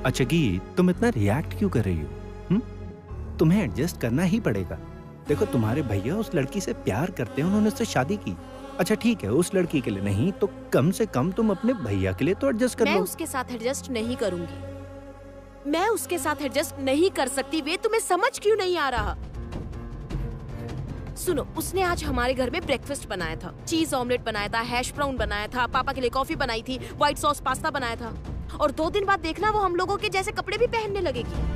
अच्छा गीत, तुम इतना रिएक्ट क्यों कर रही हो? तुम्हें एडजस्ट करना ही पड़ेगा। देखो तुम्हारे भैया उस लड़की से प्यार करते हैं, उन्होंने उससे शादी की। अच्छा ठीक है, उस लड़की के लिए नहीं तो कम से कम तुम अपने भैया के लिए तो एडजस्ट कर लो। मैं उसके साथ एडजस्ट नहीं करूंगी। मैं उसके साथ एडजस्ट नहीं कर सकती। वे तुम्हें समझ क्यों नहीं आ रहा? सुनो, उसने आज हमारे घर में ब्रेकफास्ट बनाया था, चीज ऑमलेट बनाया था, हैश ब्राउन बनाया था, पापा के लिए कॉफी बनाई थी, व्हाइट सॉस पास्ता बनाया था। और 2 दिन बाद देखना वो हम लोगों के जैसे कपड़े भी पहनने लगेगी।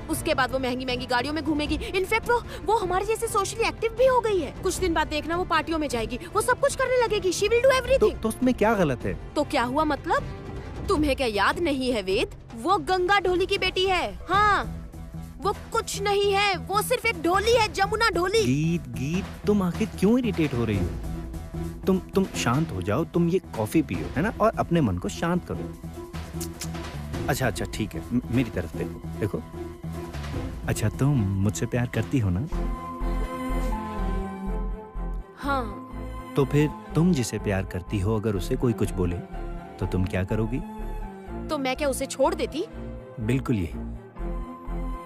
उसके बाद वो महंगी महंगी गाड़ियों में घूमेगी। इनफैक्ट वो हमारे जैसे सोशली एक्टिव भी हो गई है। कुछ दिन बाद देखना वो पार्टियों में जाएगी, वो सब कुछ करने लगेगी। She will do everything. तो उसमें क्या गलत है? तो क्या हुआ मतलब? तुम्हें क्या याद नहीं है वेद? वो गंगा ढोली की बेटी है। हाँ, वो कुछ नहीं है, वो सिर्फ एक ढोली है, जमुना ढोली। गीत, तुम आखिर क्यों इरिटेट हो रही हो? तुम शांत हो जाओ, तुम ये कॉफी पियो, है ना, और अपने मन को शांत करो। अच्छा ठीक है, मेरी तरफ देखो। अच्छा तुम मुझसे प्यार करती हो ना? हाँ। तो फिर तुम जिसे प्यार करती हो अगर उसे कोई कुछ बोले तो तुम क्या करोगी? तो मैं क्या उसे छोड़ देती? बिल्कुल यही।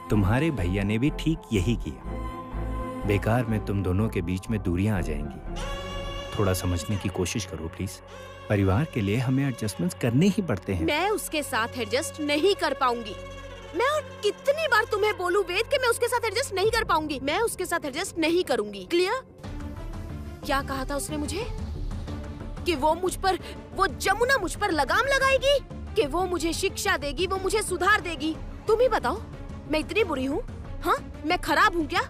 तुम्हारे भैया ने भी ठीक यही किया। बेकार में तुम दोनों के बीच में दूरियां आ जाएंगी। थोड़ा समझने की कोशिश करो प्लीज। परिवार के लिए हमें एडजस्टमेंट्स करने ही पड़ते हैं। मैं उसके साथ एडजस्ट नहीं कर पाऊंगी। मैं और कितनी बार तुम्हें बोलूं वेद कि मैं उसके साथ एडजस्ट नहीं कर पाऊंगी। मैं उसके साथ एडजस्ट नहीं करूंगी। क्लियर? क्या कहा था उसने मुझे? कि वो जमुना मुझ पर लगाम लगाएगी, कि वो मुझे शिक्षा देगी, वो मुझे सुधार देगी। तुम ही बताओ, मैं इतनी बुरी हूँ? हाँ, मैं खराब हूँ क्या?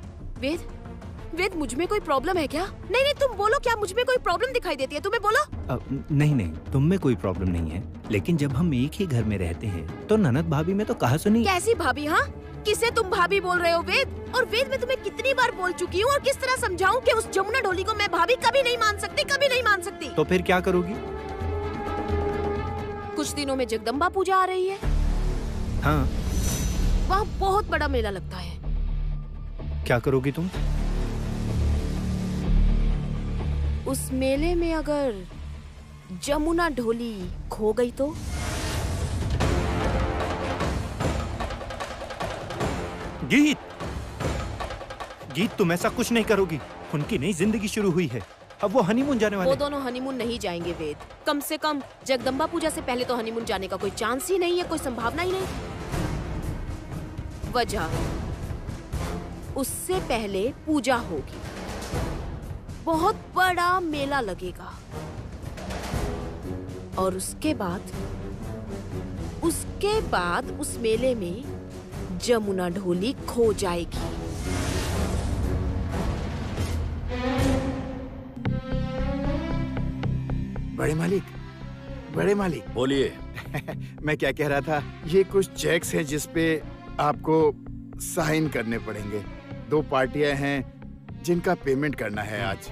वेद मुझ में कोई प्रॉब्लम है क्या? नहीं, तुम बोलो, क्या मुझ में कोई प्रॉब्लम दिखाई देती है तुम्हें? बोलो। नहीं, तुम में कोई प्रॉब्लम नहीं है, लेकिन जब हम एक ही घर में रहते हैं तो ननद भाभी में तो कहा सुनी। कैसी भाभी? हाँ, किसे तुम भाभी बोल रहे हो वेद? और वेद, मैं तुम्हें कितनी बार बोल चुकी हूँ और किस तरह समझाऊं कि उस जमुना ढोली को मैं भाभी कभी नहीं मान सकती, कभी नहीं मान सकती। तो फिर क्या करोगी? कुछ दिनों में जगदम्बा पूजा आ रही है। हाँ, वहाँ बहुत बड़ा मेला लगता है। क्या करोगी तुम? उस मेले में अगर जमुना ढोली खो गई तो? गीत, तुम ऐसा कुछ नहीं करोगी। उनकी नई जिंदगी शुरू हुई है, अब वो हनीमून जाने वाले। वो दोनों हनीमून नहीं जाएंगे वेद। कम से कम जगदम्बा पूजा से पहले तो हनीमून जाने का कोई चांस ही नहीं है, कोई संभावना ही नहीं। वजह, उससे पहले पूजा होगी, बहुत बड़ा मेला लगेगा, और उसके बाद उस मेले में जमुना ढोली खो जाएगी। बड़े मालिक बोलिए। मैं क्या कह रहा था, ये कुछ चेक्स हैं जिसपे आपको साइन करने पड़ेंगे। 2 पार्टियां हैं जिनका पेमेंट करना है आज।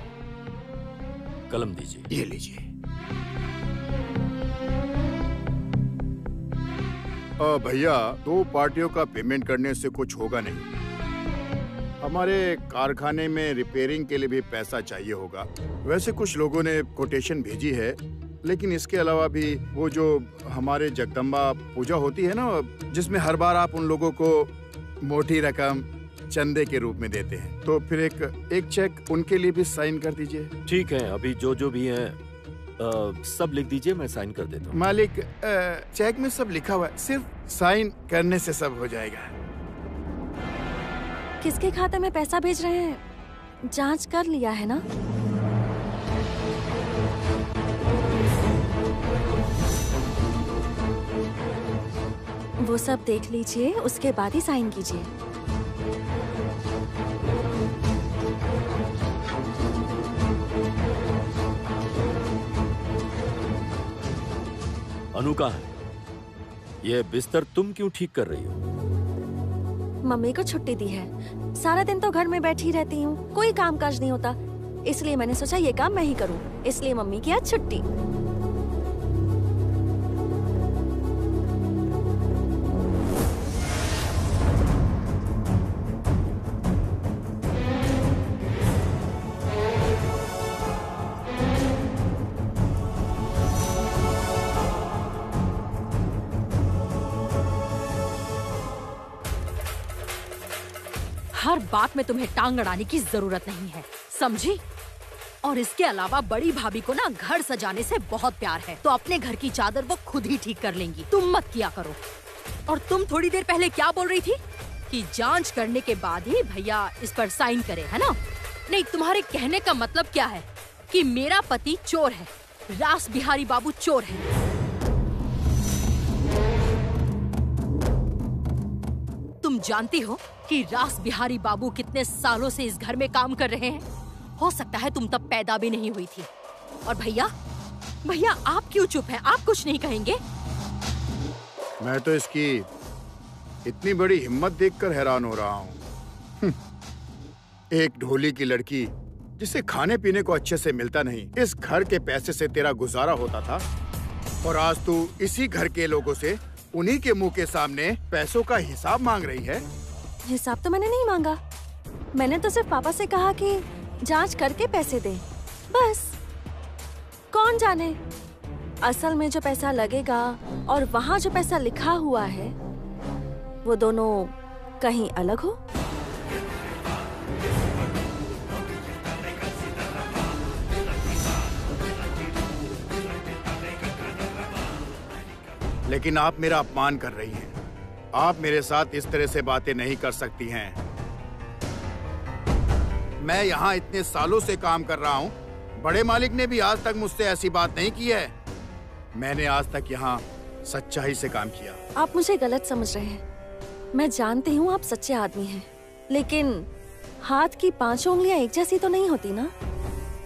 कलम दीजिए। ये लीजिए। भैया, 2 पार्टियों का पेमेंट करने से कुछ होगा नहीं। हमारे कारखाने में रिपेयरिंग के लिए भी पैसा चाहिए होगा। वैसे कुछ लोगों ने कोटेशन भेजी है, लेकिन इसके अलावा भी वो जो हमारे जगदम्बा पूजा होती है ना, जिसमें हर बार आप उन लोगों को मोटी रकम चंदे के रूप में देते हैं, तो फिर एक चेक उनके लिए भी साइन कर दीजिए। ठीक है, अभी जो भी है सब लिख दीजिए, मैं साइन कर देता हूँ। मालिक, चेक में सब लिखा हुआ है, सिर्फ साइन करने से सब हो जाएगा। किसके खाते में पैसा भेज रहे हैं, जांच कर लिया है ना? वो सब देख लीजिए, उसके बाद ही साइन कीजिए। अनु कहाँ है? ये बिस्तर तुम क्यों ठीक कर रही हो? मम्मी को छुट्टी दी है, सारा दिन तो घर में बैठी रहती हूँ, कोई काम काज नहीं होता, इसलिए मैंने सोचा ये काम मैं ही करूँ, इसलिए मम्मी की आज छुट्टी। हर बात में तुम्हें टांग अड़ाने की जरूरत नहीं है, समझी? और इसके अलावा बड़ी भाभी को ना घर सजाने से बहुत प्यार है, तो अपने घर की चादर वो खुद ही ठीक कर लेंगी, तुम मत किया करो। और तुम थोड़ी देर पहले क्या बोल रही थी कि जांच करने के बाद ही भैया इस पर साइन करे, है ना? नहीं, तुम्हारे कहने का मतलब क्या है कि मेरा पति चोर है, रास बिहारी बाबू चोर है। तुम जानती हो कि रास बिहारी बाबू कितने सालों से इस घर में काम कर रहे हैं? हो सकता है तुम तब पैदा भी नहीं हुई थी। और भैया आप क्यों चुप हैं? आप कुछ नहीं कहेंगे? मैं तो इसकी इतनी बड़ी हिम्मत देखकर हैरान हो रहा हूँ। एक ढोली की लड़की जिसे खाने पीने को अच्छे से मिलता नहीं, इस घर के पैसे से तेरा गुजारा होता था, और आज तू इसी घर के लोगों से उन्हीं के मुंह के सामने पैसों का हिसाब मांग रही है। हिसाब तो मैंने नहीं मांगा, मैंने तो सिर्फ पापा से कहा कि जांच करके पैसे दे, बस। कौन जाने असल में जो पैसा लगेगा और वहाँ जो पैसा लिखा हुआ है वो दोनों कहीं अलग हो। लेकिन आप मेरा अपमान कर रही हैं। आप मेरे साथ इस तरह से बातें नहीं कर सकती हैं। मैं यहाँ इतने सालों से काम कर रहा हूँ, बड़े मालिक ने भी आज तक मुझसे ऐसी बात नहीं की है। मैंने आज तक यहाँ सच्चाई से काम किया। आप मुझे गलत समझ रहे हैं। मैं जानती हूँ आप सच्चे आदमी हैं, लेकिन हाथ की 5 उंगलियां एक जैसी तो नहीं होती ना।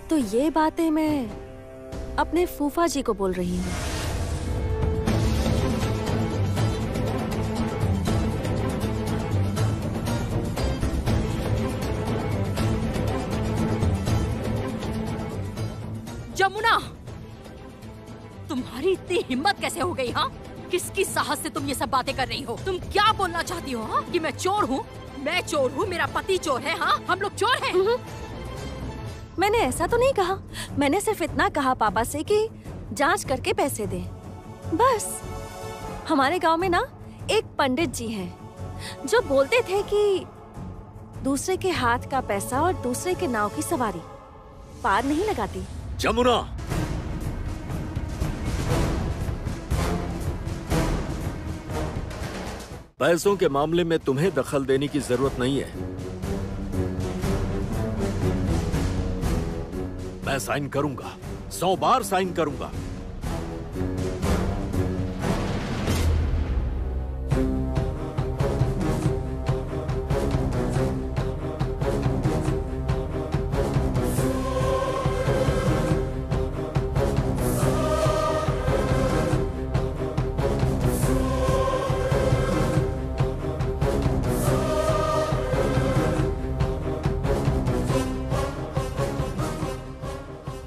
तो ये बातें मैं अपने फूफा जी को बोल रही हूँ। जमुना, तुम्हारी इतनी हिम्मत कैसे हो गई? हाँ, किसकी साहस से तुम ये सब बातें कर रही हो? तुम क्या बोलना चाहती हो? हाँ, कि मैं चोर हूँ? मैं चोर हूँ, मेरा पति चोर है? हाँ, हम लोग चोर हैं? मैंने ऐसा तो नहीं कहा, मैंने सिर्फ इतना कहा पापा से कि जांच करके पैसे दे, बस। हमारे गांव में ना एक पंडित जी हैं जो बोलते थे कि दूसरे के हाथ का पैसा और दूसरे के नाव की सवारी पार नहीं लगाती। जमुना, पैसों के मामले में तुम्हें दखल देने की जरूरत नहीं है। मैं साइन करूंगा, 100 बार साइन करूंगा।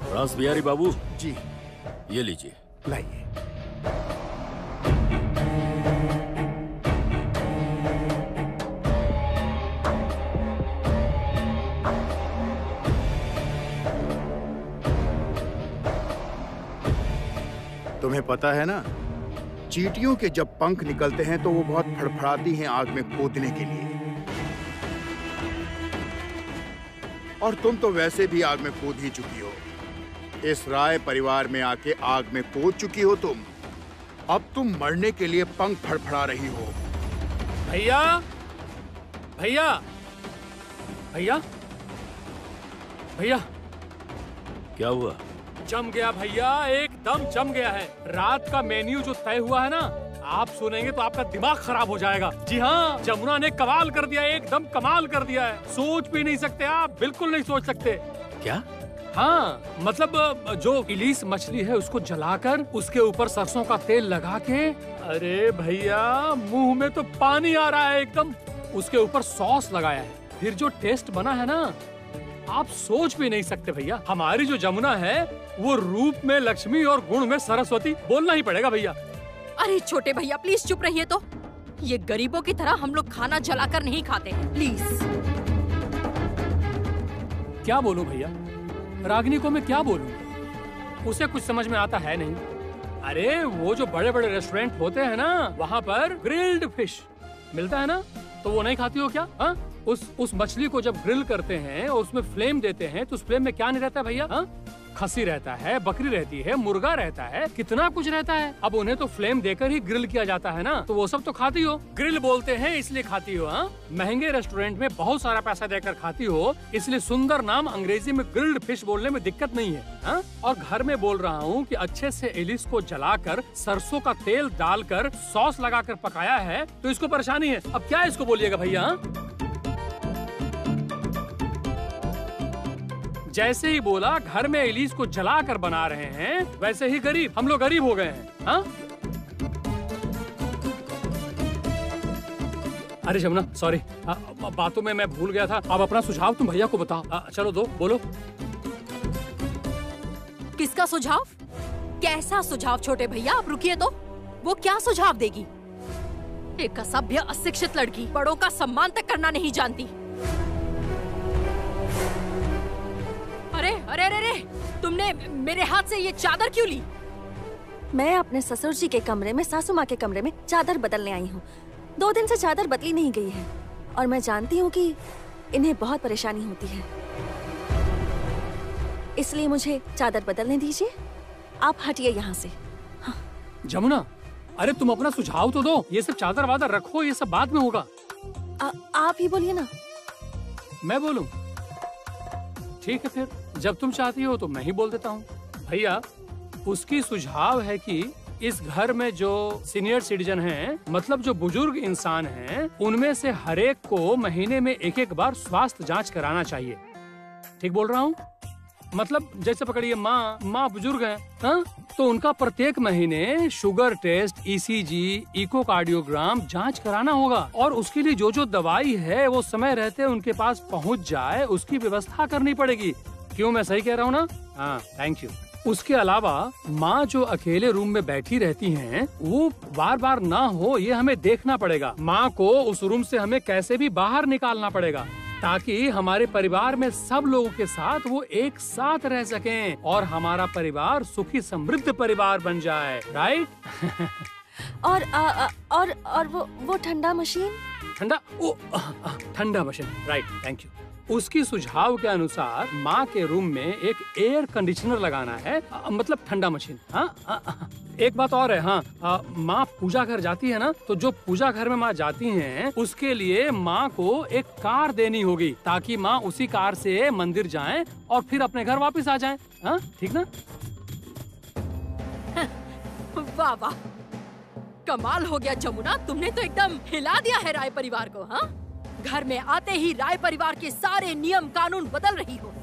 रास बिहारी बाबू जी, ये लीजिए। लाइए। तुम्हें पता है ना, चींटियों के जब पंख निकलते हैं तो वो बहुत फड़फड़ाती हैं आग में कूदने के लिए। और तुम तो वैसे भी आग में कूद ही चुकी हो। इस राय परिवार में आके आग में कूद चुकी हो तुम। अब तुम मरने के लिए पंख फड़फड़ा रही हो। भैया, भैया, भैया, भैया, क्या हुआ? जम गया भैया, एकदम जम गया है। रात का मेन्यू जो तय हुआ है ना, आप सुनेंगे तो आपका दिमाग खराब हो जाएगा। जी हाँ, जमुना ने कमाल कर दिया, एकदम कमाल कर दिया है। सोच भी नहीं सकते आप, बिल्कुल नहीं सोच सकते। क्या? हाँ, मतलब जो इलीस मछली है उसको जलाकर उसके ऊपर सरसों का तेल लगा के, अरे भैया मुंह में तो पानी आ रहा है एकदम। उसके ऊपर सॉस लगाया है, फिर जो टेस्ट बना है ना, आप सोच भी नहीं सकते भैया। हमारी जो जमुना है वो रूप में लक्ष्मी और गुण में सरस्वती, बोलना ही पड़ेगा भैया। अरे छोटे भैया प्लीज चुप रहिए। तो ये गरीबों की तरह हम लोग खाना जलाकर नहीं खाते हैं, प्लीज। क्या बोलूं भैया, रागिनी को मैं क्या बोलूं? उसे कुछ समझ में आता है नहीं। अरे वो जो बड़े बड़े रेस्टोरेंट होते हैं ना, वहाँ पर ग्रिल्ड फिश मिलता है ना, तो वो नहीं खाती हो क्या? हाँ, उस मछली को जब ग्रिल करते हैं और उसमें फ्लेम देते हैं तो उस फ्लेम में क्या नहीं रहता है भैया? हाँ? खसी रहता है, बकरी रहती है, मुर्गा रहता है, कितना कुछ रहता है। अब उन्हें तो फ्लेम देकर ही ग्रिल किया जाता है ना, तो वो सब तो खाती हो। ग्रिल बोलते हैं इसलिए खाती हो। हाँ? महंगे रेस्टोरेंट में बहुत सारा पैसा देकर खाती हो, इसलिए सुंदर नाम अंग्रेजी में ग्रिल्ड फिश बोलने में दिक्कत नहीं है। हाँ? और घर में बोल रहा हूँ कि अच्छे से इलिस को जलाकर सरसों का तेल डालकर सॉस लगाकर पकाया है, तो इसको परेशानी है। अब क्या इसको बोलिएगा भैया? हाँ? जैसे ही बोला घर में इलिस को जलाकर बना रहे हैं, वैसे ही गरीब हम लोग गरीब हो गए हैं। हाँ? अरे जमुना सॉरी, बातों में मैं भूल गया था। अब अपना सुझाव तुम भैया को बताओ। चलो दो, बोलो। किसका सुझाव? कैसा सुझाव छोटे भैया? आप रुकिए तो, वो क्या सुझाव देगी? एक असभ्य अशिक्षित लड़की, बड़ों का सम्मान तक करना नहीं जानती। अरे अरे अरे अरे, तुमने मेरे हाथ से ये चादर क्यों ली? मैं अपने ससुर जी के कमरे में सासू माँ के कमरे में चादर बदलने आई हूँ। 2 दिन से चादर बदली नहीं गई है और मैं जानती हूँ कि इन्हें बहुत परेशानी होती है, इसलिए मुझे चादर बदलने दीजिए। आप हटिए यहाँ से। हाँ। जमुना, अरे तुम अपना सुझाव तो दो। ये सब चादर वादर रखो, ये सब बाद में होगा। आप ही बोलिए ना। मैं बोलूं? ठीक है, फिर जब तुम चाहती हो तो मैं ही बोल देता हूँ। भैया, उसकी सुझाव है कि इस घर में जो सीनियर सिटीजन हैं, मतलब जो बुजुर्ग इंसान हैं, उनमें से हर एक को महीने में 1-1 बार स्वास्थ्य जांच कराना चाहिए। ठीक बोल रहा हूँ? मतलब जैसे पकड़िए माँ बुजुर्ग हैं, हाँ? तो उनका प्रत्येक महीने शुगर टेस्ट, ECG, इकोकार्डियोग्राम जांच कराना होगा और उसके लिए जो दवाई है वो समय रहते उनके पास पहुंच जाए, उसकी व्यवस्था करनी पड़ेगी। क्यों, मैं सही कह रहा हूँ ना? हाँ, थैंक यू। उसके अलावा माँ जो अकेले रूम में बैठी रहती हैं, वो बार बार ना हो ये हमें देखना पड़ेगा। माँ को उस रूम से हमें कैसे भी बाहर निकालना पड़ेगा, ताकि हमारे परिवार में सब लोगों के साथ वो एक साथ रह सकें और हमारा परिवार सुखी समृद्ध परिवार बन जाए। राइट? और वो ठंडा मशीन? ठंडा मशीन, राइट, थैंक यू। उसकी सुझाव के अनुसार माँ के रूम में एक एयर कंडीशनर लगाना है, मतलब ठंडा मशीन। हाँ, एक बात और है। हाँ, माँ पूजा घर जाती है ना, तो जो पूजा घर में माँ जाती हैं, उसके लिए माँ को एक कार देनी होगी, ताकि माँ उसी कार से मंदिर जाएं और फिर अपने घर वापस आ जाएं। हाँ, ठीक ना? वाह वाह, कमाल हो गया जमुना, तुमने तो एकदम हिला दिया है राय परिवार को। हाँ, घर में आते ही राय परिवार के सारे नियम कानून बदल रही हो।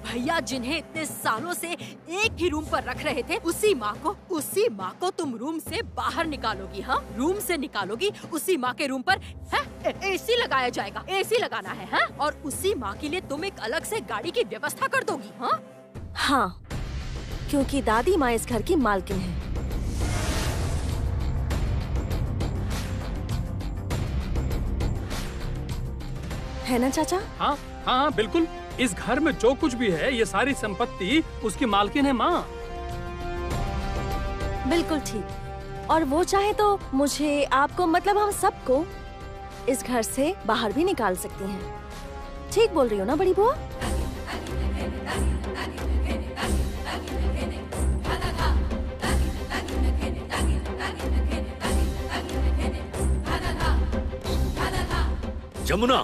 भैया जिन्हें इतने सालों से एक ही रूम पर रख रहे थे, उसी माँ को तुम रूम से बाहर निकालोगी। हाँ, रूम से निकालोगी, उसी माँ के रूम पर एसी लगाया जाएगा, एसी लगाना है। हाँ? और उसी माँ के लिए तुम एक अलग से गाड़ी की व्यवस्था कर दोगी। हाँ, हाँ, क्योंकि दादी माँ इस घर की मालकिन है। है ना चाचा? हाँ हाँ, बिल्कुल। इस घर में जो कुछ भी है, ये सारी संपत्ति उसकी मालकिन है माँ। बिल्कुल ठीक। और वो चाहे तो मुझे, आपको, मतलब हम सबको इस घर से बाहर भी निकाल सकती हैं। ठीक बोल रही हो ना बड़ी बुआ? जमुना,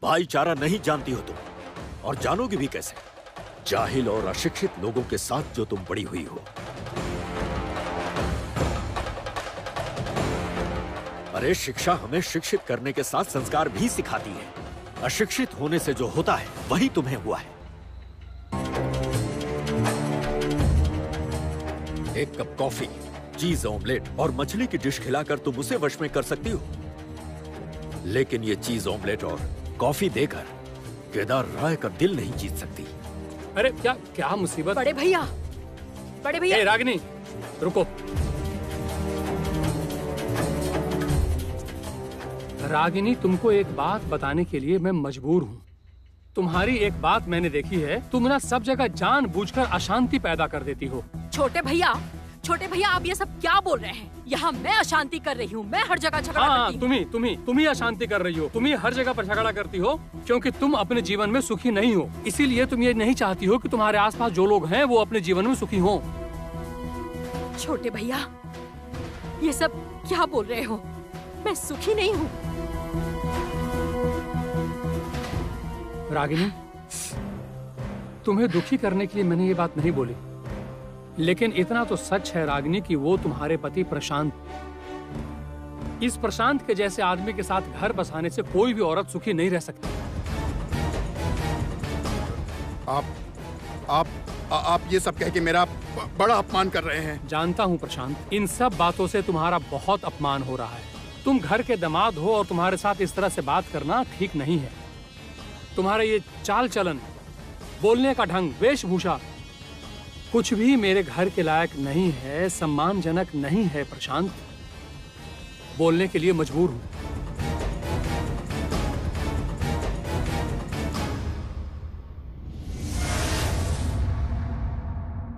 भाईचारा नहीं जानती हो तुम, और जानोगी भी कैसे? जाहिल और अशिक्षित लोगों के साथ जो तुम बड़ी हुई हो। अरे शिक्षा हमें शिक्षित करने के साथ संस्कार भी सिखाती है। अशिक्षित होने से जो होता है वही तुम्हें हुआ है। एक कप कॉफी, चीज ऑमलेट और मछली की डिश खिलाकर तुम उसे वश में कर सकती हो, लेकिन ये चीज ऑमलेट और कॉफी देकर केदार राय का दिल नहीं जीत सकती। अरे क्या मुसीबत। बड़े भैया, ए रागिनी, रुको। रागिनी, तुमको एक बात बताने के लिए मैं मजबूर हूँ। तुम्हारी एक बात मैंने देखी है, तुम ना सब जगह जानबूझकर अशांति पैदा कर देती हो। छोटे भैया, छोटे भैया आप ये सब क्या बोल रहे हैं? यहाँ मैं अशांति कर रही हूँ, मैं हर जगह झगड़ा हाँ, करती हूँ। तुम ही अशांति कर रही हो। तुम ही हर जगह पर झगड़ा करती हो क्योंकि तुम अपने जीवन में सुखी नहीं हो। इसीलिए तुम ये नहीं चाहती हो कि तुम्हारे आसपास जो लोग हैं वो अपने जीवन में सुखी हो। छोटे भैया ये सब क्या बोल रहे हो? मैं सुखी नहीं हूँ। रागिनी, तुम्हें दुखी करने के लिए मैंने ये बात नहीं बोली, लेकिन इतना तो सच है रागिनी कि वो तुम्हारे पति प्रशांत, इस प्रशांत के जैसे आदमी के साथ घर बसाने से कोई भी औरत सुखी नहीं रह सकती। आप ये सब कह के मेरा बड़ा अपमान कर रहे हैं। जानता हूँ प्रशांत, इन सब बातों से तुम्हारा बहुत अपमान हो रहा है। तुम घर के दामाद हो और तुम्हारे साथ इस तरह से बात करना ठीक नहीं है। तुम्हारा ये चाल चलन, बोलने का ढंग, वेशभूषा कुछ भी मेरे घर के लायक नहीं है, सम्मानजनक नहीं है प्रशांत। बोलने के लिए मजबूर हूँ।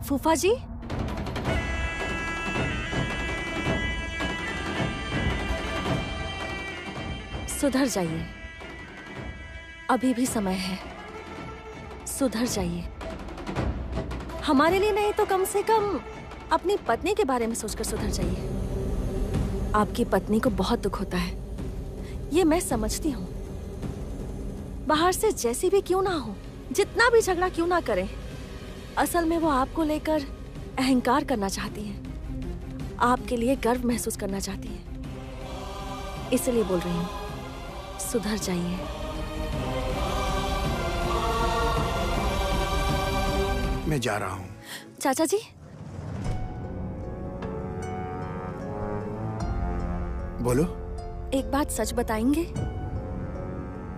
फूफा जी, सुधर जाइए, अभी भी समय है। सुधर जाइए, हमारे लिए नहीं तो कम से कम अपनी पत्नी के बारे में सोचकर सुधर जाइए। आपकी पत्नी को बहुत दुख होता है, ये मैं समझती हूँ। बाहर से जैसी भी क्यों ना हो, जितना भी झगड़ा क्यों ना करे, असल में वो आपको लेकर अहंकार करना चाहती हैं, आपके लिए गर्व महसूस करना चाहती हैं। इसलिए बोल रही हूँ, सुधर जाइए। मैं जा रहा हूँ। चाचा जी, बोलो। एक बात सच बताएंगे?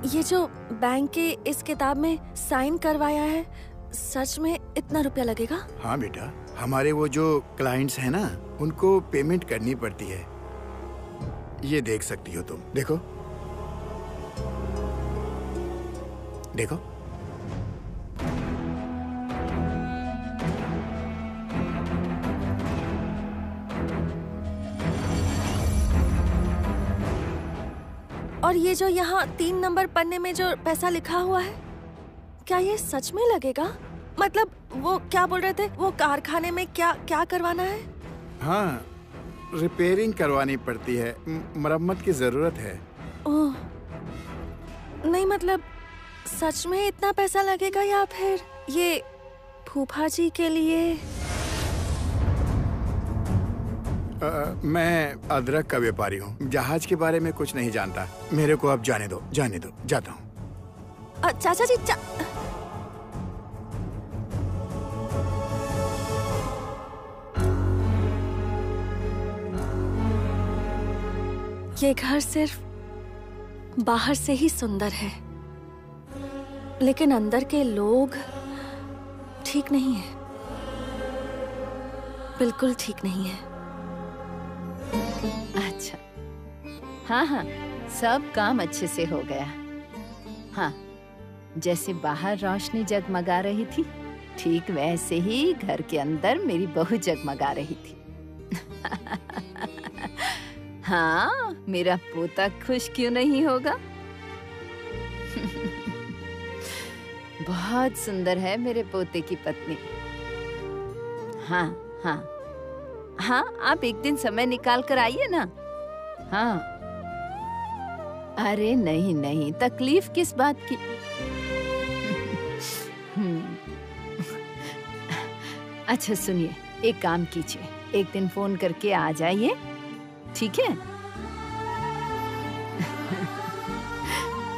ये जो बैंक के इस किताब में साइन करवाया है, सच में इतना रुपया लगेगा? हाँ बेटा, हमारे वो जो क्लाइंट्स हैं ना, उनको पेमेंट करनी पड़ती है। ये देख सकती हो तुम, देखो देखो। और ये जो यहाँ 3 नंबर पन्ने में जो पैसा लिखा हुआ है, क्या ये सच में लगेगा? मतलब वो क्या बोल रहे थे, वो कारखाने में क्या क्या करवाना है? हाँ, रिपेयरिंग करवानी पड़ती है, मरम्मत की जरूरत है। ओह, नहीं मतलब सच में इतना पैसा लगेगा या फिर ये फूफा जी के लिए? मैं अदरक का व्यापारी हूँ, जहाज के बारे में कुछ नहीं जानता। मेरे को अब जाने दो, जाता हूँ। चाचा जी, ये घर सिर्फ बाहर से ही सुंदर है, लेकिन अंदर के लोग ठीक नहीं है, बिल्कुल ठीक नहीं है। अच्छा, हाँ हाँ, सब काम अच्छे से हो गया। हाँ, जैसे बाहर रोशनी जगमगा रही थी, ठीक वैसे ही घर के अंदर मेरी बहू जगमगा रही थी। हाँ, मेरा पोता खुश क्यों नहीं होगा? बहुत सुंदर है मेरे पोते की पत्नी। हाँ हाँ हाँ, आप एक दिन समय निकाल कर आइए ना। हाँ, अरे नहीं नहीं, तकलीफ किस बात की? अच्छा सुनिए, एक काम कीजिए, एक दिन फोन करके आ जाइए, ठीक है?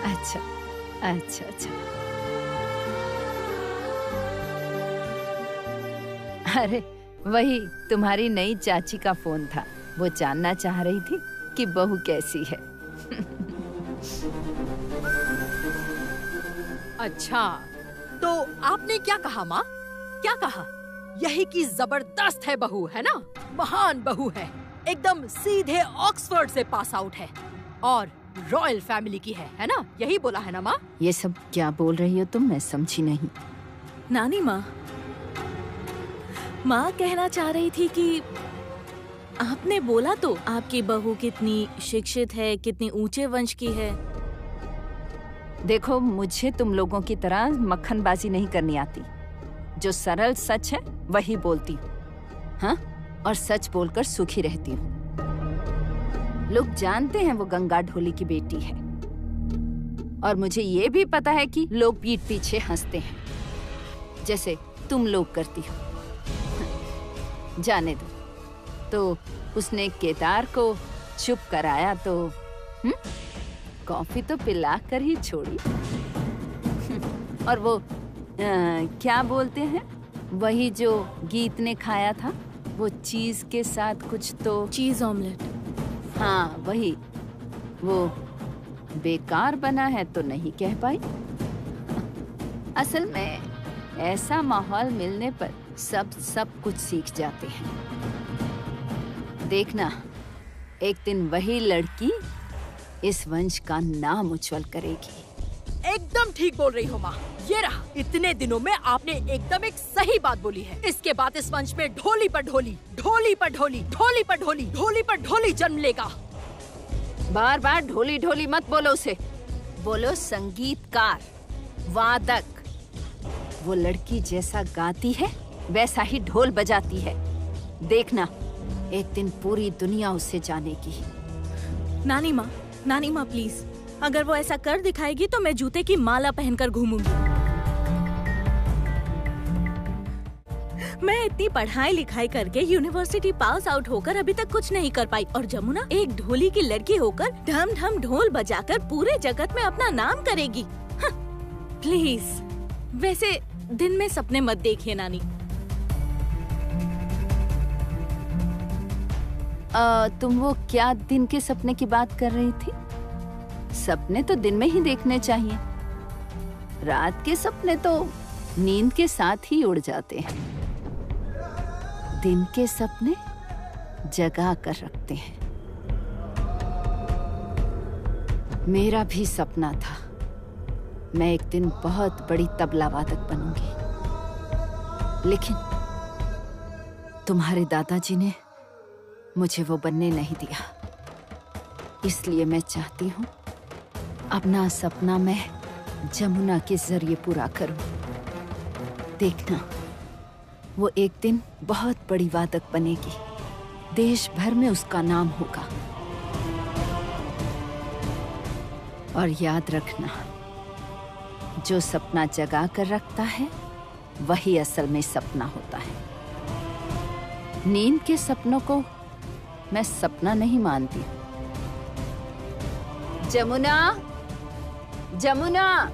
अच्छा अच्छा अच्छा। अरे वही तुम्हारी नई चाची का फोन था, वो जानना चाह रही थी कि बहू कैसी है। अच्छा, तो आपने क्या कहा माँ? क्या कहा? यही कि जबरदस्त है बहू, है ना? महान बहू है, एकदम सीधे ऑक्सफोर्ड से पास आउट है और रॉयल फैमिली की है ना? यही बोला है ना माँ? ये सब क्या बोल रही हो तुम? मैं समझी नहीं। नानी माँ, माँ कहना चाह रही थी कि आपने बोला तो आपकी बहू कितनी शिक्षित है, कितनी ऊंचे वंश की है। देखो, मुझे तुम लोगों की तरह मक्खनबाजी नहीं करनी आती। जो सरल सच है वही बोलती हूँ, हाँ, और सच बोलकर सुखी रहती हूँ। लोग जानते हैं वो गंगा ढोली की बेटी है, और मुझे ये भी पता है कि लोग पीठ पीछे हंसते हैं, जैसे तुम लोग करती हो। जाने दो। तो उसने केदार को चुप कराया तो कॉफी तो पिला कर ही छोड़ी। और वो क्या बोलते हैं, वही जो गीत ने खाया था, वो चीज के साथ कुछ तो, चीज ऑमलेट। हाँ वही, वो बेकार बना है तो नहीं कह पाई। असल में ऐसा माहौल मिलने पर सब कुछ सीख जाते हैं। देखना, एक दिन वही लड़की इस वंश का नाम उज्जवल करेगी। एकदम ठीक बोल रही हो माँ। ये रहा, इतने दिनों में आपने एकदम एक सही बात बोली है। इसके बाद इस वंश में ढोली पर ढोली, ढोली पर ढोली, ढोली पर ढोली, ढोली पर ढोली जन्म लेगा। बार बार ढोली ढोली मत बोलो उसे, बोलो संगीतकार, वादक। वो लड़की जैसा गाती है वैसा ही ढोल बजाती है। देखना, एक दिन पूरी दुनिया उससे जानेगी। नानी माँ प्लीज, अगर वो ऐसा कर दिखाएगी तो मैं जूते की माला पहनकर घूमूंगी। मैं इतनी पढ़ाई लिखाई करके यूनिवर्सिटी पास आउट होकर अभी तक कुछ नहीं कर पाई, और जमुना एक ढोली की लड़की होकर ढम ढम ढोल बजाकर पूरे जगत में अपना नाम करेगी। प्लीज, वैसे दिन में सपने मत देखिए नानी। तुम वो क्या दिन के सपने की बात कर रही थी? सपने तो दिन में ही देखने चाहिए। रात के सपने तो नींद के साथ ही उड़ जाते हैं। दिन के सपने जगा कर रखते हैं। मेरा भी सपना था, मैं एक दिन बहुत बड़ी तबला वादक बनूंगी, लेकिन तुम्हारे दादाजी ने मुझे वो बनने नहीं दिया। इसलिए मैं चाहती हूँ अपना सपना मैं जमुना के जरिए पूरा करूं। देखना, वो एक दिन बहुत बड़ी वादक बनेगी, देश भर में उसका नाम होगा। और याद रखना, जो सपना जगा कर रखता है वही असल में सपना होता है। नींद के सपनों को मैं सपना नहीं मानती। जमुना, जमुना।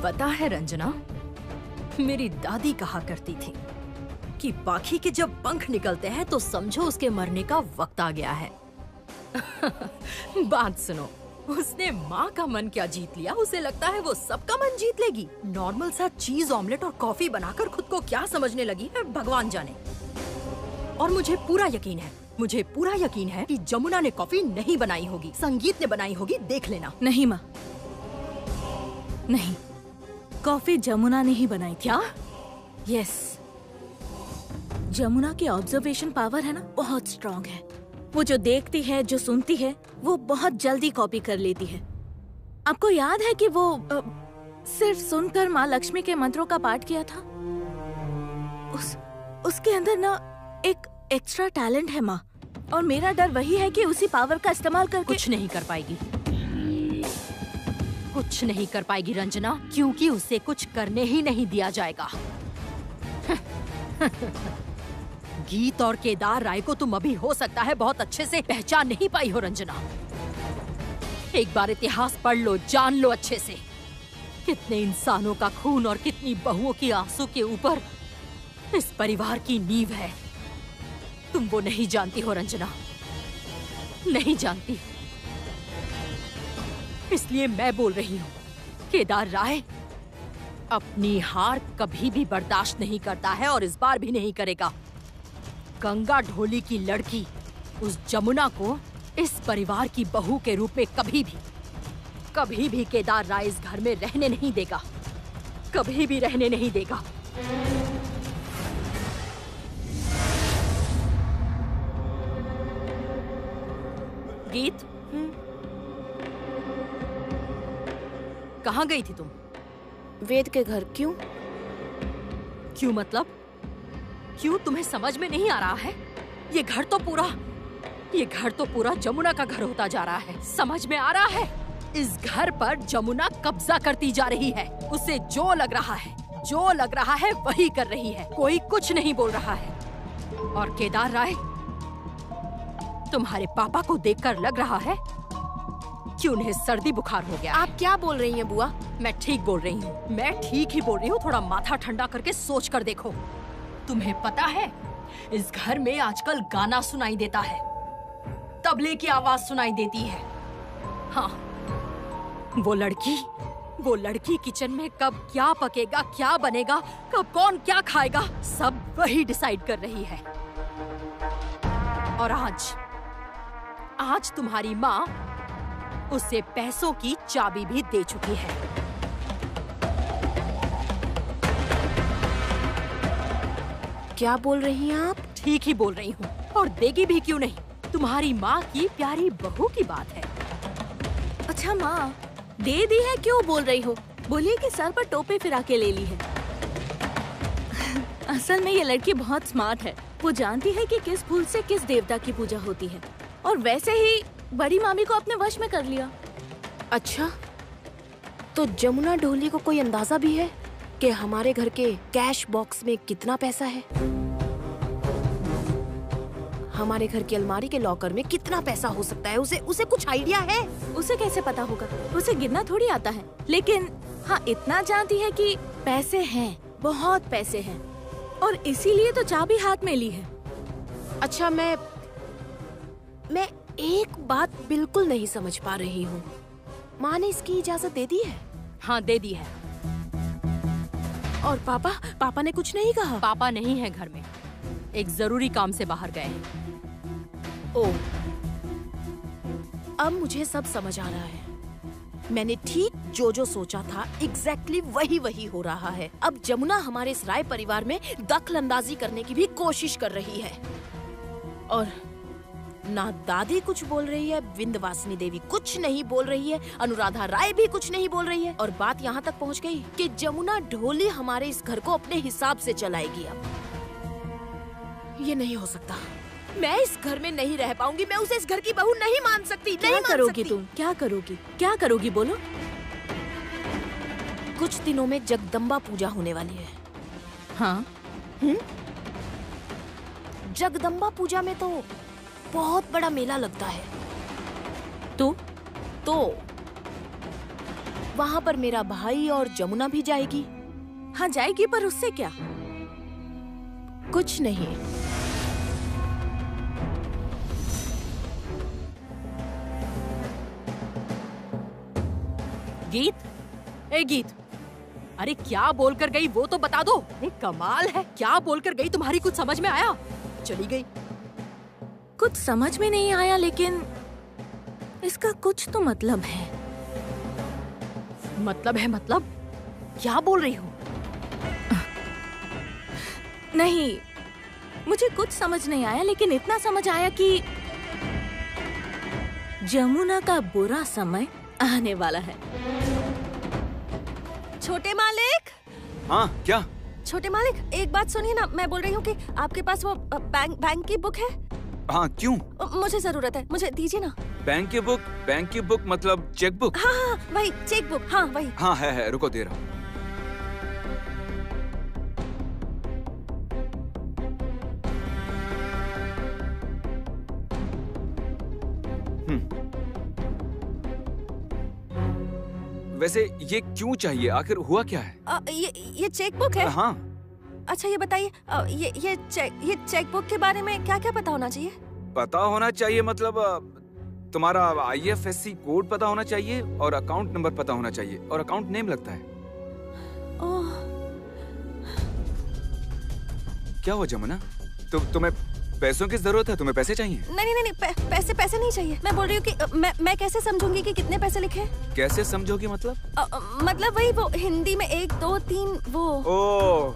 पता है रंजना, मेरी दादी कहा करती थी कि पाखी के जब पंख निकलते हैं तो समझो उसके मरने का वक्त आ गया है। बात सुनो, उसने माँ का मन क्या जीत लिया, उसे लगता है वो सबका मन जीत लेगी। नॉर्मल सा चीज ऑमलेट और कॉफी बनाकर खुद को क्या समझने लगी है भगवान जाने। और मुझे पूरा यकीन है कि जमुना ने कॉफी नहीं बनाई होगी, संगीत ने बनाई होगी। देख लेना। नहीं माँ, नहीं, कॉफी जमुना ने ही बनाई। क्या? यस, जमुना की ऑब्जर्वेशन पावर है ना, बहुत स्ट्रॉन्ग है। वो जो देखती है, जो सुनती है, वो बहुत जल्दी कॉपी कर लेती है। आपको याद है कि वो सिर्फ सुनकर माँ लक्ष्मी के मंत्रों का पाठ किया था? उसके अंदर ना एक एक्स्ट्रा टैलेंट है माँ, और मेरा डर वही है कि उसी पावर का इस्तेमाल करके कुछ नहीं कर पाएगी। कुछ नहीं कर पाएगी रंजना, क्योंकि उसे कुछ करने ही नहीं दिया जाएगा। गीत और केदार राय को तुम अभी हो सकता है बहुत अच्छे से पहचान नहीं पाई हो रंजना। एक बार इतिहास पढ़ लो, जान लो अच्छे से। कितने इंसानों का खून और कितनी बहुओं की आंसू के ऊपर इस परिवार की नींव है। तुम वो नहीं जानती हो रंजना, नहीं जानती। इसलिए मैं बोल रही हूँ, केदार राय अपनी हार कभी भी बर्दाश्त नहीं करता है और इस बार भी नहीं करेगा। गंगा ढोली की लड़की उस जमुना को इस परिवार की बहू के रूप में कभी भी केदार राय इस घर में रहने नहीं देगा। कभी भी रहने नहीं देगा। गीत, कहाँ गई थी तुम? वेद के घर। क्यों? क्यों मतलब? क्यों तुम्हें समझ में नहीं आ रहा है? ये घर तो पूरा जमुना का घर होता जा रहा है। समझ में आ रहा है? इस घर पर जमुना कब्जा करती जा रही है। उसे जो लग रहा है वही कर रही है। कोई कुछ नहीं बोल रहा है। और केदार राय, तुम्हारे पापा को देखकर लग रहा है कि उन्हें सर्दी बुखार हो गया। आप क्या बोल रही हैं बुआ? मैं ठीक बोल रही हूँ। मैं ठीक ही बोल रही हूँ। थोड़ा माथा ठंडा करके सोच कर देखो। तुम्हें पता है, इस घर में आजकल गाना सुनाई देता है, तबले की आवाज सुनाई देती है। हाँ, वो लड़की किचन में कब क्या पकेगा, क्या बनेगा, कब कौन क्या खाएगा, सब वही डिसाइड कर रही है। और आज तुम्हारी माँ उसे पैसों की चाबी भी दे चुकी है। क्या बोल रही हैं आप? ठीक ही बोल रही हूँ। और देगी भी क्यों नहीं? तुम्हारी माँ की प्यारी बहू की बात है। अच्छा माँ, दे दी है, क्यों बोल रही हो? बोलिए कि सर पर टोपी फिरा के ले ली है। असल में ये लड़की बहुत स्मार्ट है। वो जानती है कि किस फूल से किस देवता की पूजा होती है, और वैसे ही बड़ी मामी को अपने वश में कर लिया। अच्छा, तो जमुना ढोली को कोई अंदाजा भी है कि हमारे घर के कैश बॉक्स में कितना पैसा है? हमारे घर की अलमारी के लॉकर में कितना पैसा हो सकता है? उसे कुछ आइडिया है? उसे कैसे पता होगा? उसे गिनना थोड़ी आता है। लेकिन हाँ, इतना जानती है कि पैसे हैं, बहुत पैसे हैं, और इसीलिए तो चाबी हाथ में ली है। अच्छा, मैं एक बात बिल्कुल नहीं समझ पा रही हूँ। माँ ने इसकी इजाजत दे दी है? हाँ, दे दी है। और पापा ने कुछ नहीं कहा? पापा नहीं है घर में, एक जरूरी काम से बाहर गए हैं। ओह, अब मुझे सब समझ आ रहा है। मैंने ठीक जो सोचा था एग्जैक्टली वही हो रहा है। अब जमुना हमारे इस राय परिवार में दखल अंदाजी करने की भी कोशिश कर रही है। और ना दादी कुछ बोल रही है, विंध्यवासिनी देवी कुछ नहीं बोल रही है, अनुराधा राय भी कुछ नहीं बोल रही है, और बात यहाँ तक पहुँच गई कि जमुना ढोली हमारे इस घर को अपने हिसाब से चलाएगी। अब ये नहीं हो सकता। मैं इस घर में नहीं रह पाऊंगी। मैं उसे इस घर की बहू नहीं मान सकती। क्या करोगी तुम? क्या करोगी बोलो? कुछ दिनों में जगदम्बा पूजा होने वाली है। हाँ? जगदम्बा पूजा में तो बहुत बड़ा मेला लगता है। तो वहाँ पर मेरा भाई और जमुना भी जाएगी। हाँ जाएगी, पर उससे क्या? कुछ नहीं। गीत, अरे क्या बोलकर गई वो तो बता दो। कमाल है, क्या बोलकर गई? तुम्हारी कुछ समझ में आया? चली गई। कुछ समझ में नहीं आया, लेकिन इसका कुछ तो मतलब है। मतलब क्या बोल रही हो? नहीं, मुझे कुछ समझ नहीं आया, लेकिन इतना समझ आया कि जमुना का बुरा समय आने वाला है। छोटे मालिक। हाँ, क्या? छोटे मालिक, एक बात सुनिए ना। मैं बोल रही हूँ कि आपके पास वो बैंक की बुक है? हाँ, क्यों? मुझे जरूरत है, मुझे दीजिए ना। बैंक की बुक मतलब चेक बुक? हाँ, वही चेक बुक। हाँ वही। हाँ है, रुको दे रहा हूँ। वैसे ये क्यों चाहिए? आखिर हुआ क्या है? ये चेक बुक है? हाँ। अच्छा ये बताइए, ये चेक बुक के बारे में क्या क्या पता होना चाहिए? पता होना चाहिए मतलब तुम्हारा IFSC कोड पता होना चाहिए, और अकाउंट नंबर पता होना चाहिए, और अकाउंट नेम लगता है। क्या हुआ जमुना? तुम्हें पैसों की जरूरत है? तुम्हें पैसे चाहिए? नहीं नहीं नहीं, पैसे नहीं चाहिए। मैं बोल रही हूँ कि मैं कैसे समझूंगी कि कितने पैसे लिखे हैं? कैसे समझोगी मतलब? मतलब वही वो हिंदी में 1 2 3 वो। ओह,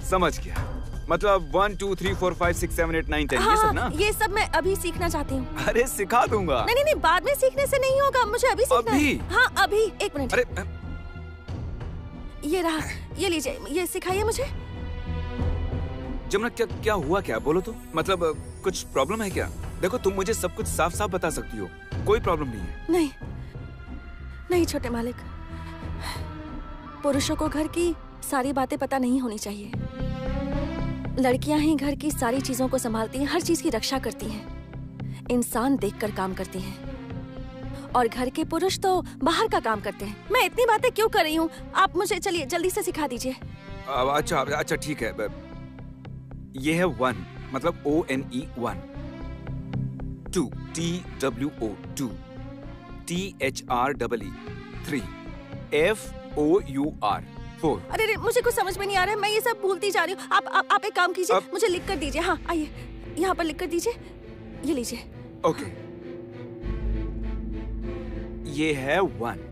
समझ गया। मतलब 1 2 3 4 5 6 7 8 9 10 ये सब ना? ये सब मैं अभी सीखना चाहती हूँ। अरे सिखा दूंगा। नहीं, बाद में सीखने से नहीं होगा, मुझे अभी सीखना है। हाँ अभी, 1 मिनट। अरे ये रहा, ये लीजिए, ये सिखाइए मुझे। जमुना क्या हुआ क्या? बोलो तो। मतलब कुछ प्रॉब्लम है क्या? देखो तुम मुझे सब कुछ साफ साफ बता सकती हो, कोई प्रॉब्लम नहीं है। नहीं छोटे मालिक, पुरुषों को घर की सारी बातें पता नहीं होनी चाहिए। लड़कियां ही घर की सारी चीजों को संभालती हैं, हर चीज की रक्षा करती हैं, इंसान देखकर काम करती हैं, और घर के पुरुष तो बाहर का काम करते हैं। मैं इतनी बातें क्यों कर रही हूँ? आप मुझे चलिए जल्दी से सिखा दीजिए। अच्छा ठीक है। ये है 1, मतलब ONE 1, 2 TWO 2, THREE 3, FOUR 4। अरे मुझे कुछ समझ में नहीं आ रहा है, मैं ये सब भूलती जा रही हूँ। आप एक काम कीजिए, मुझे लिख कर दीजिए। हाँ आइए, यहाँ पर लिख कर दीजिए, ये लीजिए। ओके, ये है 1।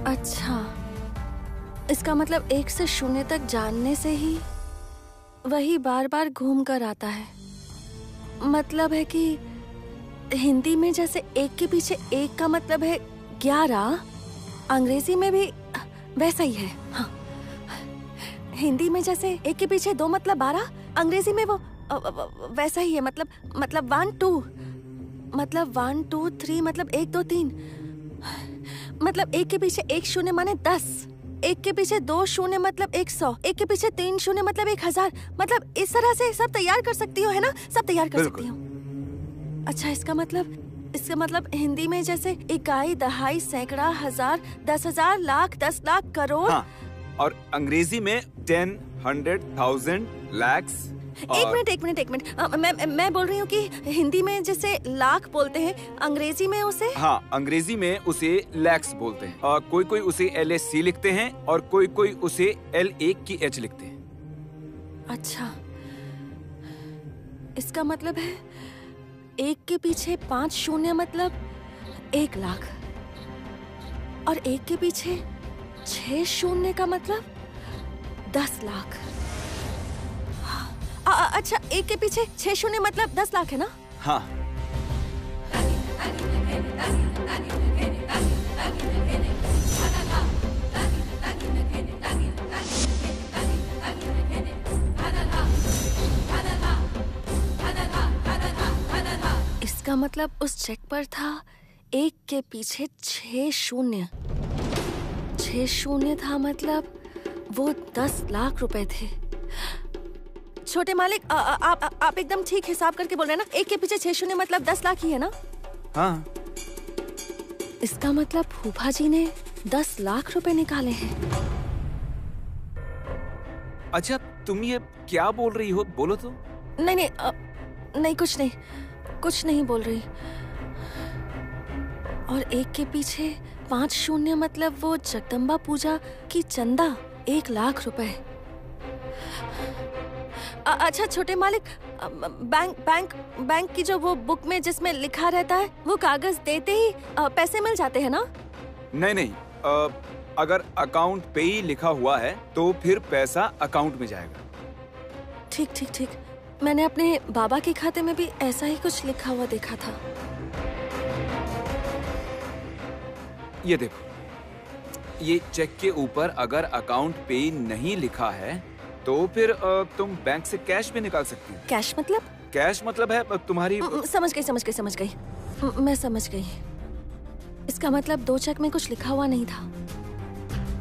अच्छा, इसका मतलब 1 से 0 तक जानने से ही वही बार बार घूम कर आता है। मतलब है कि हिंदी में जैसे 1 के पीछे 1 का मतलब है 11, अंग्रेजी में भी वैसा ही है। हाँ, हिंदी में जैसे 1 के पीछे 2 मतलब 12, अंग्रेजी में वो वैसा ही है। मतलब 1 2, मतलब 1 2 3, मतलब 1 2 3, मतलब 1 के पीछे 1 0 माने 10, 1 के पीछे 2 0 मतलब 100, 1 के पीछे 3 0 मतलब 1000। मतलब इस तरह से सब तैयार कर सकती हो, है ना? सब तैयार कर सकती हो। अच्छा, इसका मतलब हिंदी में जैसे इकाई, दहाई, सैकड़ा, हजार, 10,000, लाख, 10 लाख, करोड़। हाँ, और अंग्रेजी में 10, 100, 1000, lakhs। एक मिनट, मैं बोल रही हूँ कि हिंदी में जैसे लाख बोलते हैं, अंग्रेजी में उसे। हाँ, अंग्रेजी में उसे लैक्स बोलते हैं। और कोई उसे LAC लिखते हैं और कोई उसे LAKH लिखते हैं। अच्छा, इसका मतलब है 1 के पीछे 5 0 मतलब 1 लाख, और 1 के पीछे 6 0 का मतलब 10 लाख। अच्छा, 1 के पीछे 6 0 मतलब 10 लाख है ना? हाँ। इसका मतलब उस चेक पर था 1 के पीछे 6 0, 6 0 था, मतलब वो 10 लाख रुपए थे। छोटे मालिक, आप एकदम ठीक हिसाब करके बोल रहे हैं ना? 1 के पीछे 6 0 मतलब 10 लाख ही है ना? हाँ। इसका मतलब फूफा जी ने 10 लाख रुपए निकाले हैं। अच्छा, तुम ये क्या बोल रही हो? बोलो तो। नहीं, कुछ नहीं बोल रही। और 1 के पीछे 5 0 मतलब वो जगदम्बा पूजा की चंदा 1 लाख रुपए। अच्छा छोटे मालिक, बैंक की जो वो बुक में जिसमें लिखा रहता है, वो कागज देते ही पैसे मिल जाते हैं ना? नहीं, अगर अकाउंट पे ही लिखा हुआ है तो फिर पैसा अकाउंट में जाएगा। ठीक, मैंने अपने बाबा के खाते में भी ऐसा ही कुछ लिखा हुआ देखा था। ये देखो, ये चेक के ऊपर अगर अकाउंट पे नहीं लिखा है तो फिर तुम बैंक से कैश भी निकाल सकती हो। कैश मतलब? कैश मतलब है तुम्हारी। समझ गई। मैं समझ गई। इसका मतलब 2 चेक में कुछ लिखा हुआ नहीं था।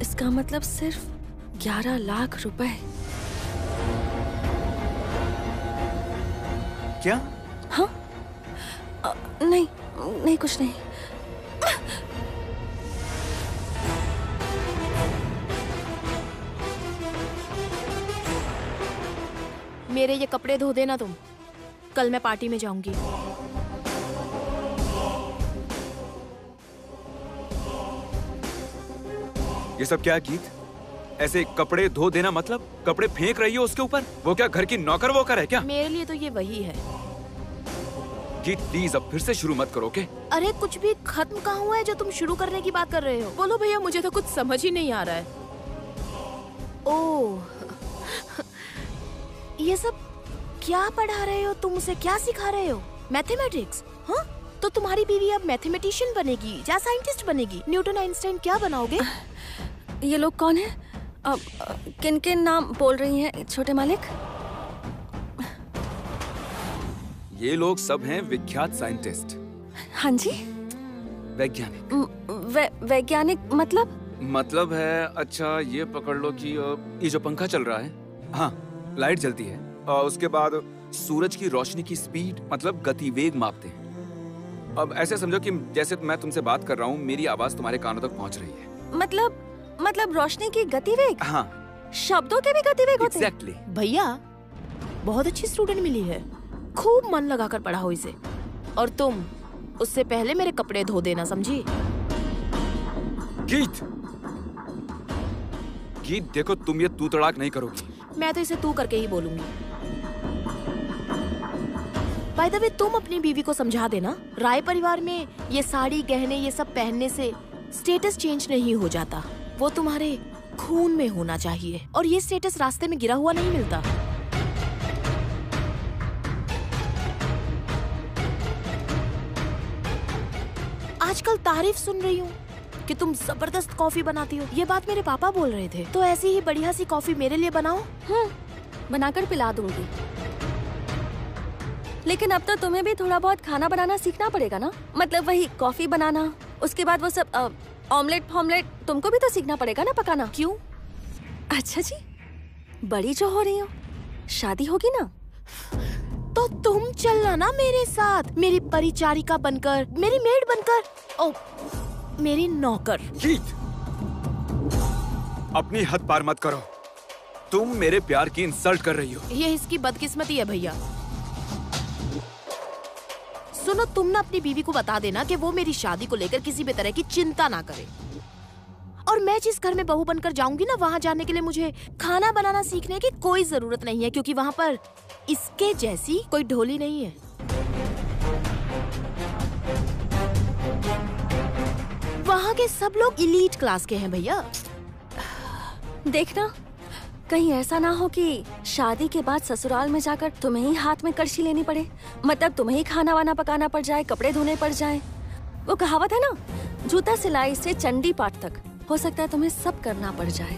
इसका मतलब सिर्फ 11 लाख रुपए। क्या? हाँ? नहीं नहीं, कुछ नहीं। मेरे ये कपड़े धो देना तुम, कल मैं पार्टी में जाऊंगी। ये सब क्या गीत? ऐसे कपड़े धो देना मतलब कपड़े फेंक रही हो उसके ऊपर? वो क्या घर की नौकर वोकर है क्या? मेरे लिए तो ये वही है। गीत प्लीज अब फिर से शुरू मत करो, ओके? अरे कुछ भी खत्म कहाँ हुआ है जो तुम शुरू करने की बात कर रहे हो? बोलो भैया, मुझे तो कुछ समझ ही नहीं आ रहा है। ओह, ये सब क्या पढ़ा रहे हो तुम? उसे क्या सिखा रहे हो? मैथमेटिक्स? हाँ, तो तुम्हारी बीवी अब मैथमेटिशियन बनेगी या साइंटिस्ट बनेगी? न्यूटन आइंस्टाइन क्या बनाओगे? ये लोग कौन है? अब किन किन नाम बोल रही हैं छोटे मालिक? ये लोग सब हैं विख्यात साइंटिस्ट। हाँ जी। वैज्ञानिक। वैज्ञानिक मतलब है, अच्छा ये पकड़ लो कि ये जो पंखा चल रहा है, हाँ लाइट जलती है, उसके बाद सूरज की रोशनी की स्पीड मतलब गतिवेग मापते हैं। अब ऐसे समझो कि जैसे मैं तुमसे बात कर रहा हूँ, मेरी आवाज तुम्हारे कानों तक पहुँच रही है। मतलब रोशनी की गतिवेग? हाँ, शब्दों के भी गतिवेग होते हैं? एग्जैक्टली। भैया बहुत अच्छी स्टूडेंट मिली है, खूब मन लगाकर पढ़ाओ इसे। और तुम उससे पहले मेरे कपड़े धो देना, समझी? गीत देखो, तुम ये तू तड़ाक नहीं करोगी। मैं तो इसे तू करके ही बोलूंगी। बाय द वे, तुम अपनी बीवी को समझा देना, राय परिवार में ये साड़ी गहने ये सब पहनने से स्टेटस चेंज नहीं हो जाता। वो तुम्हारे खून में होना चाहिए, और ये स्टेटस रास्ते में गिरा हुआ नहीं मिलता। आजकल तारीफ सुन रही हूँ कि तुम जबरदस्त कॉफी बनाती हो। ये बात मेरे पापा बोल रहे थे, तो ऐसी ही बढ़िया सी कॉफी मेरे लिए बनाओ। बनाकर पिला दूंगी। लेकिन अब तो तुम्हें भी थोड़ा बहुत खाना बनाना सीखना पड़ेगा ना? मतलब वही कॉफी बनाना, उसके बाद वो सब ऑमलेट फॉमलेट तुमको भी तो सीखना पड़ेगा ना पकाना। क्यों? अच्छा जी, बड़ी जो हो रही हो, शादी होगी ना? तो तुम चलना ना मेरे साथ, मेरी परिचारिका बनकर, मेरी मेड बनकर, ओ मेरी नौकर। गीत, अपनी हद पार मत करो। तुम मेरे प्यार की इंसल्ट कर रही हो। ये इसकी बदकिस्मती है भैया। सुनो, तुम ना अपनी बीवी को बता देना कि वो मेरी शादी को लेकर किसी भी तरह की चिंता ना करे। और मैं जिस घर में बहू बनकर जाऊंगी ना, वहाँ जाने के लिए मुझे खाना बनाना सीखने की कोई जरूरत नहीं है, क्योंकि वहाँ पर इसके जैसी कोई ढोली नहीं है। वहाँ के सब लोग एलीट क्लास के हैं भैया। देखना कहीं ऐसा ना हो कि शादी के बाद ससुराल में जाकर तुम्हें ही हाथ में कड़छी लेनी पड़े। मतलब तुम्हें ही खाना वाना पकाना पड़ जाए, कपड़े धोने पड़ जाए। वो कहावत है ना, जूता सिलाई से चंडी पाठ तक, हो सकता है तुम्हें सब करना पड़ जाए।